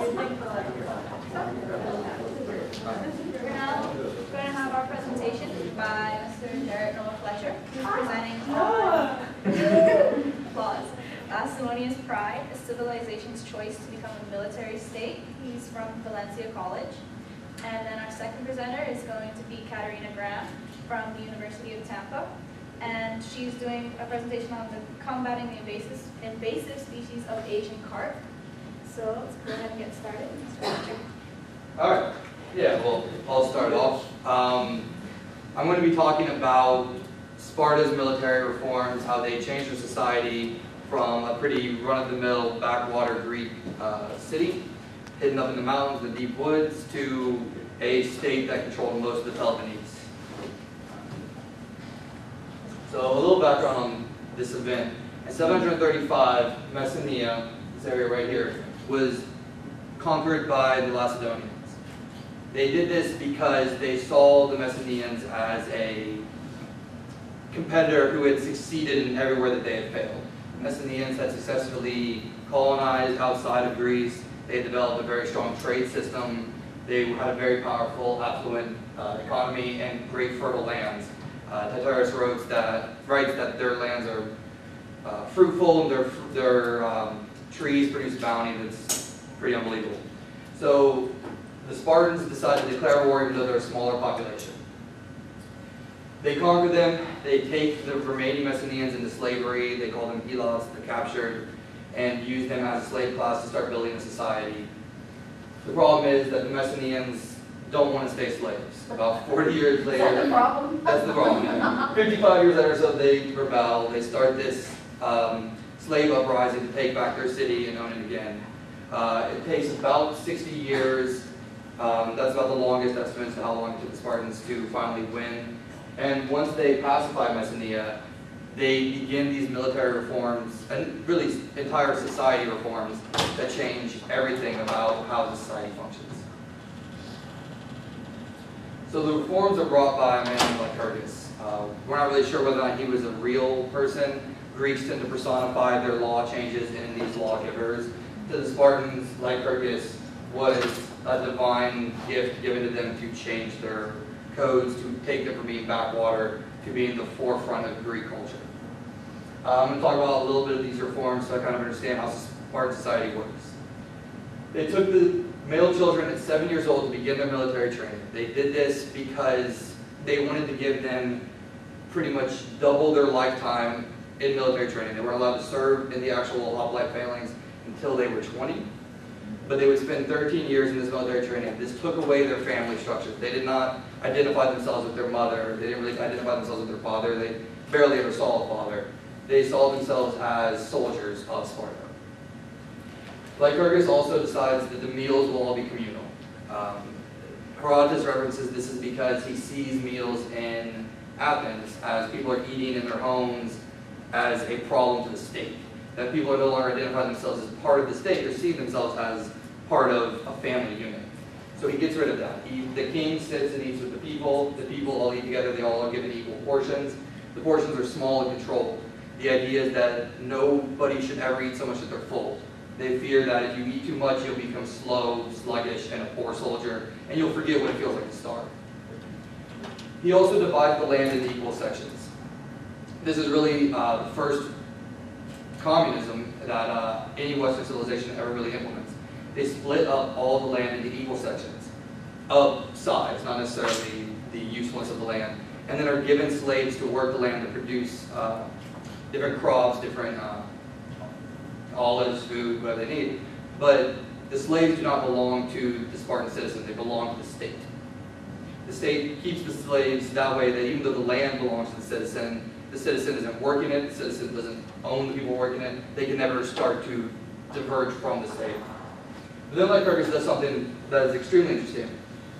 We're now going to have our presentation by Mr. Jarrett Fletcher, presenting applause. Lacedemonia's pride, a civilization's choice to become a military state. He's from Valencia College. And then our second presenter is going to be Katarina Graham from the University of Tampa. And she's doing a presentation on the combating the invasive species of Asian carp. So let's go ahead and get started. All right. Yeah, well, I'll start off. I'm going to be talking about Sparta's military reforms, how they changed their society from a pretty run-of-the-mill backwater Greek city, hidden up in the mountains, the deep woods, to a state that controlled most of the Peloponnese. So a little background on this event. In 735, Messenia, this area right here, was conquered by the Lacedaemonians. They did this because they saw the Messenians as a competitor who had succeeded in everywhere that they had failed. The Messenians had successfully colonized outside of Greece. They had developed a very strong trade system. They had a very powerful, affluent economy and great fertile lands. Tityrus writes that their lands are fruitful and their trees produce bounty that's pretty unbelievable. So the Spartans decided to declare war even though they're a smaller population. They conquer them, they take the remaining Messenians into slavery, they call them helots, they're captured, and use them as a slave class to start building a society. The problem is that the Messenians don't want to stay slaves. About 40 years later, Is that the problem? That's the problem. Yeah. 55 years later or so, they rebel, they start this slave uprising to take back their city and own it again. It takes about 60 years. That's about the longest estimate to how long it took the Spartans to finally win. And once they pacify Messenia, they begin these military reforms, and really entire society reforms, that change everything about how the society functions. So the reforms are brought by a man like Lycurgus. We're not really sure whether or not he was a real person. Greeks tend to personify their law changes in these lawgivers. To the Spartans, Lycurgus was a divine gift given to them to change their codes, to take them from being backwater to being the forefront of Greek culture. I'm going to talk about a little bit of these reforms so I kind of understand how Spartan society works. They took the male children at 7 years old to begin their military training. They did this because they wanted to give them pretty much double their lifetime in military training. They weren't allowed to serve in the actual hoplite phalanx until they were 20. But they would spend 13 years in this military training. This took away their family structure. They did not identify themselves with their mother. They didn't really identify themselves with their father. They barely ever saw a father. They saw themselves as soldiers of Sparta. Lycurgus also decides that the meals will all be communal. Herodotus references this is because he sees meals in Athens as people are eating in their homes as a problem to the state. That people are no longer identifying themselves as part of the state, they're seeing themselves as part of a family unit. So he gets rid of that. The king sits and eats with the people all eat together, they all are given equal portions. The portions are small and controlled. The idea is that nobody should ever eat so much that they're full. They fear that if you eat too much, you'll become slow, sluggish, and a poor soldier, and you'll forget what it feels like to starve. He also divides the land into equal sections. This is really the first communism that any Western civilization ever really implements. They split up all the land into equal sections of size, not necessarily the usefulness of the land, and then are given slaves to work the land to produce different crops, different olives, food, whatever they need. But the slaves do not belong to the Spartan citizens, they belong to the state. The state keeps the slaves that way that even though the land belongs to the citizen isn't working it, the citizen doesn't own the people working it, they can never start to diverge from the state. But then Lycurgus does something that is extremely interesting.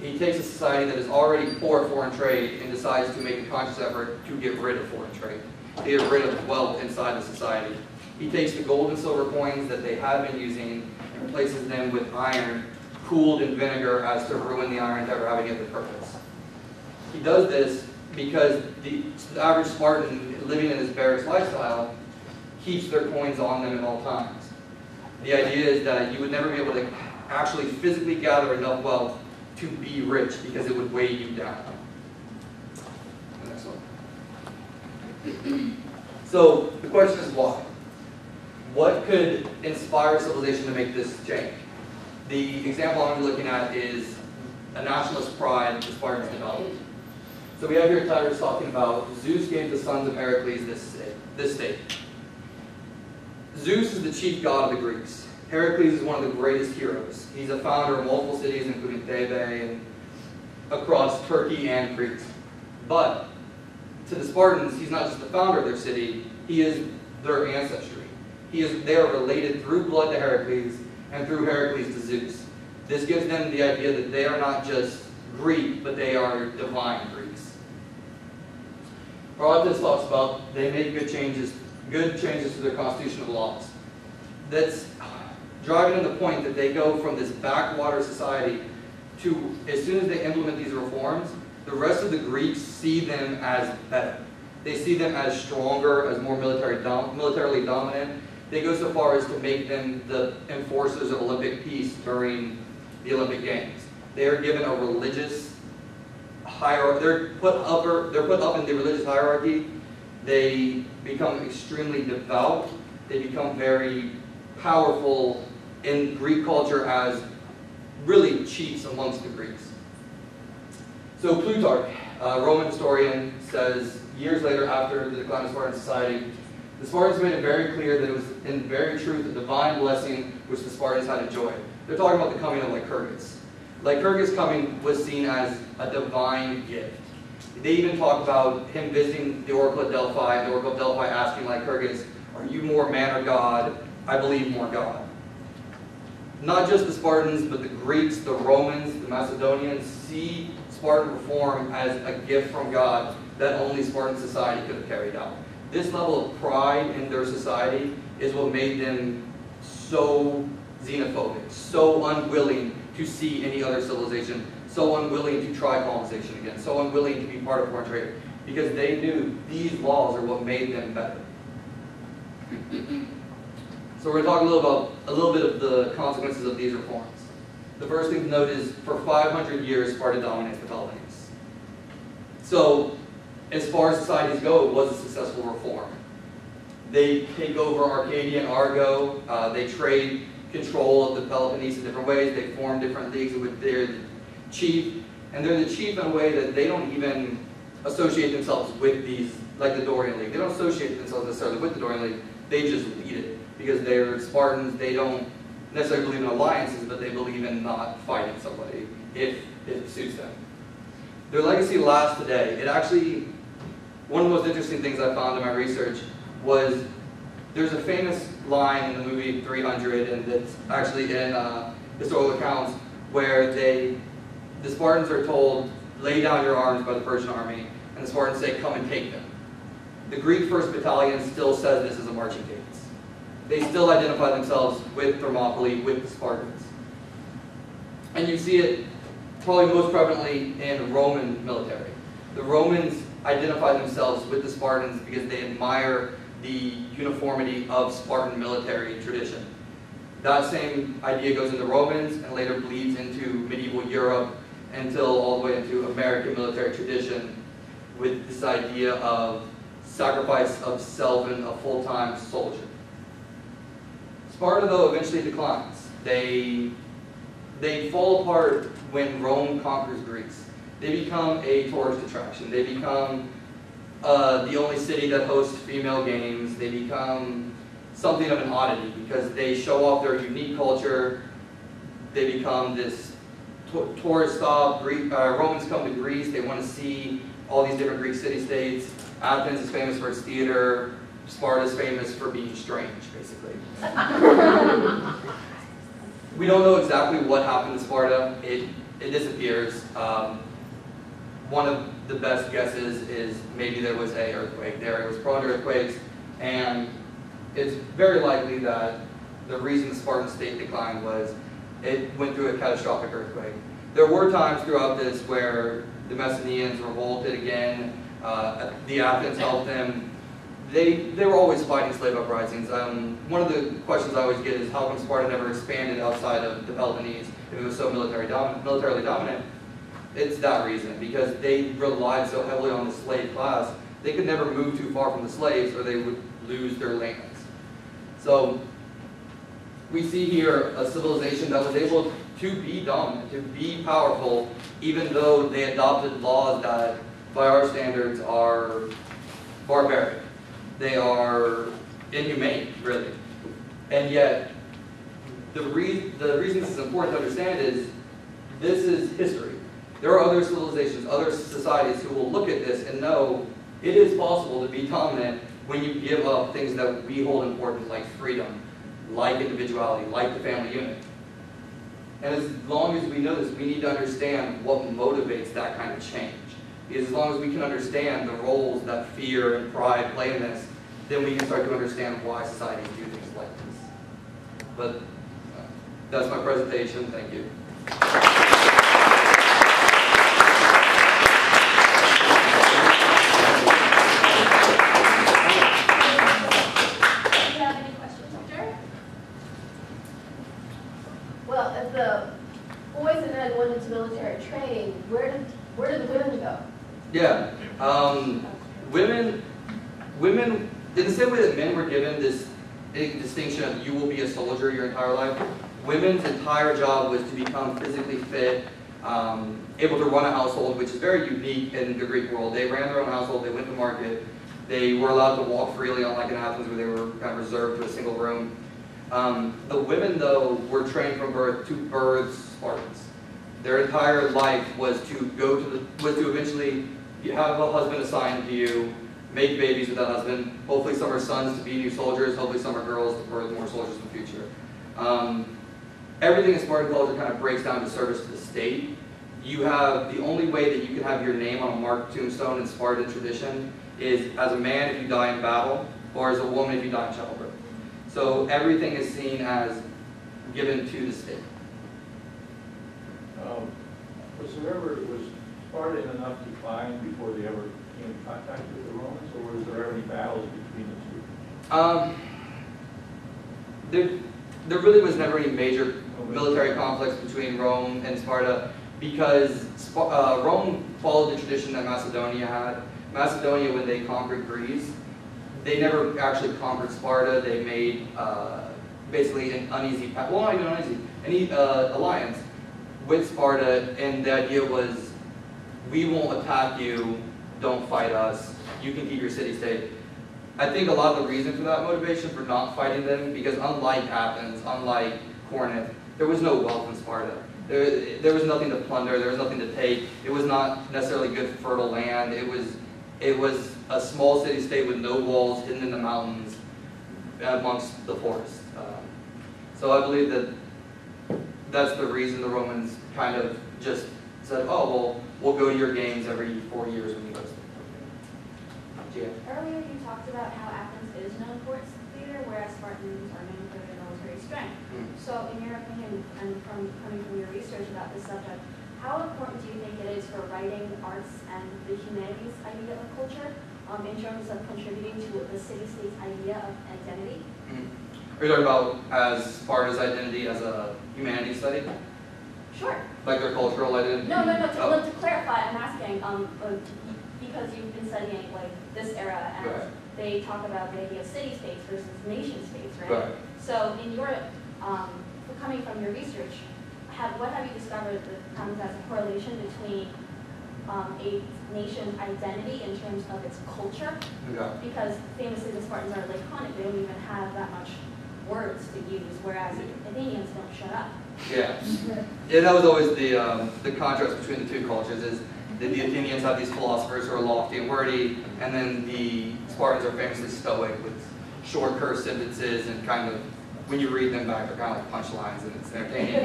He takes a society that is already poor foreign trade and decides to make a conscious effort to get rid of foreign trade, to get rid of wealth inside the society. He takes the gold and silver coins that they have been using and replaces them with iron, cooled in vinegar as to ruin the iron ever having it the purpose. He does this because the average Spartan living in this barracks lifestyle keeps their coins on them at all times. The idea is that you would never be able to actually physically gather enough wealth to be rich because it would weigh you down. The next one. So the question is why? What could inspire civilization to make this change? The example I'm looking at is a nationalist pride the Spartans developed. So we have here Titus talking about Zeus gave the sons of Heracles this state. Zeus is the chief god of the Greeks. Heracles is one of the greatest heroes. He's a founder of multiple cities, including Thebe and across Turkey and Crete. But to the Spartans, he's not just the founder of their city, he is their ancestry. They are related through blood to Heracles and through Heracles to Zeus. This gives them the idea that they are not just Greek, but they are divine Greeks. Herodotus talks about they made good changes to their constitutional laws. That's driving to the point that they go from this backwater society to, as soon as they implement these reforms, the rest of the Greeks see them as better. They see them as stronger, as more militarily dominant. They go so far as to make them the enforcers of Olympic peace during the Olympic Games. They are given a religious hierarchy. They're put up in the religious hierarchy. They become extremely devout. They become very powerful in Greek culture as really chiefs amongst the Greeks. So Plutarch, a Roman historian, says years later, after the decline of Spartan society, the Spartans made it very clear that it was in very truth a divine blessing which the Spartans had enjoyed. They're talking about the coming of Lycurgus. Lycurgus' coming was seen as a divine gift. They even talk about him visiting the Oracle of Delphi, and the Oracle of Delphi asking Lycurgus, "Are you more man or God? I believe more God." Not just the Spartans, but the Greeks, the Romans, the Macedonians see Spartan reform as a gift from God that only Spartan society could have carried out. This level of pride in their society is what made them so xenophobic, so unwilling to see any other civilization, so unwilling to try colonization again, so unwilling to be part of foreign trade, because they knew these laws are what made them better. So we're going to talk a little bit of the consequences of these reforms. The first thing to note is, for 500 years, Sparta dominates the Peloponnese. So, as far as societies go, it was a successful reform. They take over Arcadia and Argo. They trade control of the Peloponnese in different ways. They form different leagues with their chief. And they're the chief in a way that they don't even associate themselves with these, like the Dorian League. They don't associate themselves necessarily with the Dorian League. They just lead it. Because they're Spartans, they don't necessarily believe in alliances, but they believe in not fighting somebody if it suits them. Their legacy lasts today. It actually, one of the most interesting things I found in my research was there's a famous line in the movie 300, and it's actually in historical accounts, where the Spartans are told, lay down your arms by the Persian army, and the Spartans say, come and take them. The Greek 1st Battalion still says this is a marching cadence. They still identify themselves with Thermopylae, with the Spartans. And you see it probably most prevalently in Roman military. The Romans identify themselves with the Spartans because they admire the uniformity of Spartan military tradition. That same idea goes into Romans and later bleeds into medieval Europe until all the way into American military tradition with this idea of sacrifice of self and a full-time soldier. Sparta, though, eventually declines. They fall apart when Rome conquers Greece. They become a tourist attraction. They become the only city that hosts female games. They become something of an oddity because they show off their unique culture. They become this tourist stop. Romans come to Greece. They want to see all these different Greek city-states. Athens is famous for its theater. Sparta is famous for being strange, basically. We don't know exactly what happened to Sparta. It disappears. One of the best guesses is maybe there was an earthquake there. It was prone to earthquakes, and it's very likely that the reason the Spartan state declined was it went through a catastrophic earthquake. There were times throughout this where the Messenians revolted again. The Athens helped them. they were always fighting slave uprisings. One of the questions I always get is how come Sparta never expanded outside of the Peloponnese if it was so militarily dominant? It's that reason, because they relied so heavily on the slave class, they could never move too far from the slaves or they would lose their lands. So we see here a civilization that was able to be dominant, to be powerful, even though they adopted laws that, by our standards, are barbaric. They are inhumane, really. And yet, the reason this is important to understand is this is history. There are other civilizations, other societies who will look at this and know it is possible to be dominant when you give up things that we hold important, like freedom, like individuality, like the family unit. And as long as we know this, we need to understand what motivates that kind of change. Because as long as we can understand the roles that fear and pride play in this, then we can start to understand why societies do things like this. But that's my presentation. Thank you. Well, if the boys and men went into military training, where did the women go? Yeah, women, in the same way that men were given this distinction of you will be a soldier your entire life, women's entire job was to become physically fit, able to run a household, which is very unique in the Greek world. They ran their own household, they went to market, they were allowed to walk freely, unlike in Athens where they were kind of reserved to a single room. The women, though, were trained from birth to birth Spartans. Their entire life was to eventually have a husband assigned to you, make babies with that husband. Hopefully some are sons to be new soldiers, hopefully some are girls to birth more soldiers in the future. Everything in Spartan culture kind of breaks down to service to the state. You have, the only way that you can have your name on a marked tombstone in Spartan tradition is as a man if you die in battle, or as a woman if you die in childbirth. So everything is seen as given to the state. Was Sparta in enough decline before they ever came in contact with the Romans, or was there ever any battles between the two? There really was never any major military conflicts between Rome and Sparta because Rome followed the tradition that Macedonia had. Macedonia, when they conquered Greece, they never actually conquered Sparta. They made basically an uneasy, well, not even uneasy, any alliance with Sparta, and the idea was, we won't attack you, don't fight us, you can keep your city-state. I think a lot of the reason for that motivation for not fighting them, because unlike Athens, unlike Corinth, there was no wealth in Sparta. There was nothing to plunder, there was nothing to take, it was not necessarily good fertile land, it was a small city-state with no walls, hidden in the mountains, amongst the forest. So I believe that that's the reason the Romans kind of just said, oh, well, we'll go to your games every 4 years when you host them. Yeah. Earlier you talked about how Athens is known for its theater, whereas Spartans are known for their military strength. So in your opinion, and coming from your research about this subject, how important do you think it is for writing, arts, and the humanities idea of culture in terms of contributing to the city-state's idea of identity? Are you talking about as Sparta's identity as a humanities study? Sure. Like their cultural identity? No. To clarify, I'm asking because you've been studying like this era, and right. They talk about the idea of city-states versus nation-states, right? Right. So, in your coming from your research, what have you discovered that comes as a correlation between a nation's identity in terms of its culture? Okay. Because famously the Spartans are laconic; they don't even have that much words to use, whereas Athenians don't shut up. Yeah. Yeah, that was always the contrast between the two cultures is that the Athenians have these philosophers who are lofty and wordy, and then the Spartans are famously stoic with short curse sentences and kind of, when you read them back, they're kind of like punchlines and it's entertaining.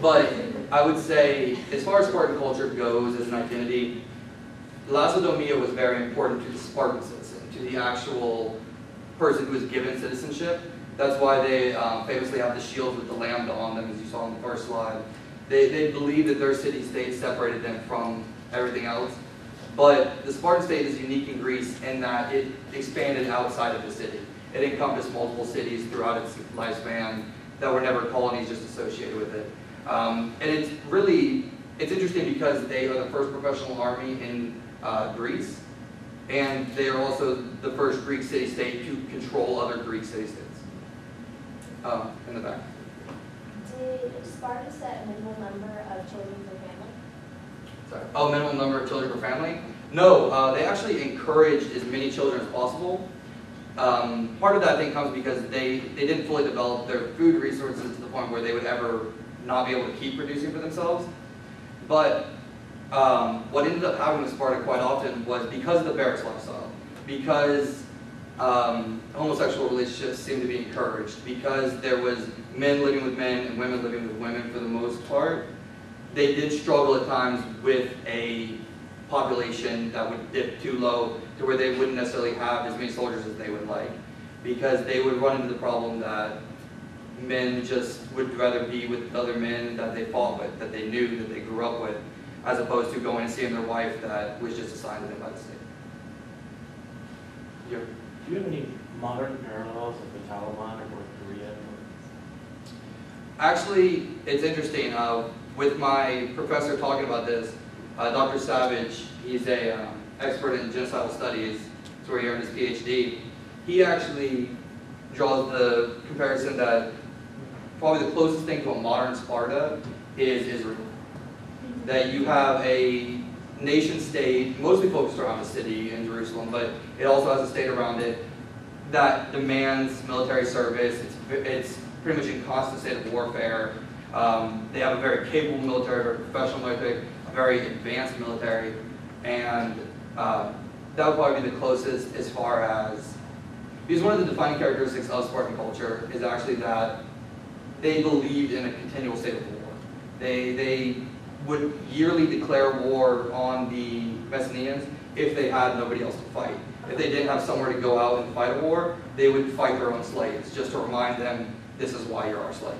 But I would say, as far as Spartan culture goes as an identity, Lacedaemonia was very important to the Spartan citizen, to the actual person who was given citizenship. That's why they famously have the shields with the lambda on them, as you saw in the first slide. They believed that their city-state separated them from everything else. But the Spartan state is unique in Greece in that it expanded outside of the city. It encompassed multiple cities throughout its lifespan that were never colonies just associated with it. And it's interesting because they are the first professional army in Greece, and they are also the first Greek city-state to control other Greek city-states. In the back. Did Sparta set a minimum number of children per family? Sorry. Oh, minimum number of children per family? No, they actually encouraged as many children as possible. Part of that, I think, comes because they didn't fully develop their food resources to the point where they would ever not be able to keep producing for themselves. But what ended up happening with Sparta quite often was because of the barracks lifestyle, because homosexual relationships seemed to be encouraged, because there was men living with men and women living with women for the most part, they did struggle at times with a population that would dip too low to where they wouldn't necessarily have as many soldiers as they would like, because they would run into the problem that men just would rather be with other men that they fought with, that they knew, that they grew up with, as opposed to going and seeing their wife that was just assigned to them by the state. Yeah. Do you have any modern parallels of the Taliban or North Korea? Actually, it's interesting. With my professor talking about this, Dr. Savage, he's a expert in genocidal studies. That's where he earned his PhD. He actually draws the comparison that probably the closest thing to a modern Sparta is Israel. That you have a nation state, mostly focused around the city in Jerusalem, but it also has a state around it that demands military service. It's pretty much in constant state of warfare. They have a very capable military, very professional military, a very advanced military, and that would probably be the closest as far as, because one of the defining characteristics of Spartan culture is actually that they believed in a continual state of war. They would yearly declare war on the Messenians if they had nobody else to fight. If they didn't have somewhere to go out and fight a war, they would fight their own slaves, just to remind them, this is why you're our slaves.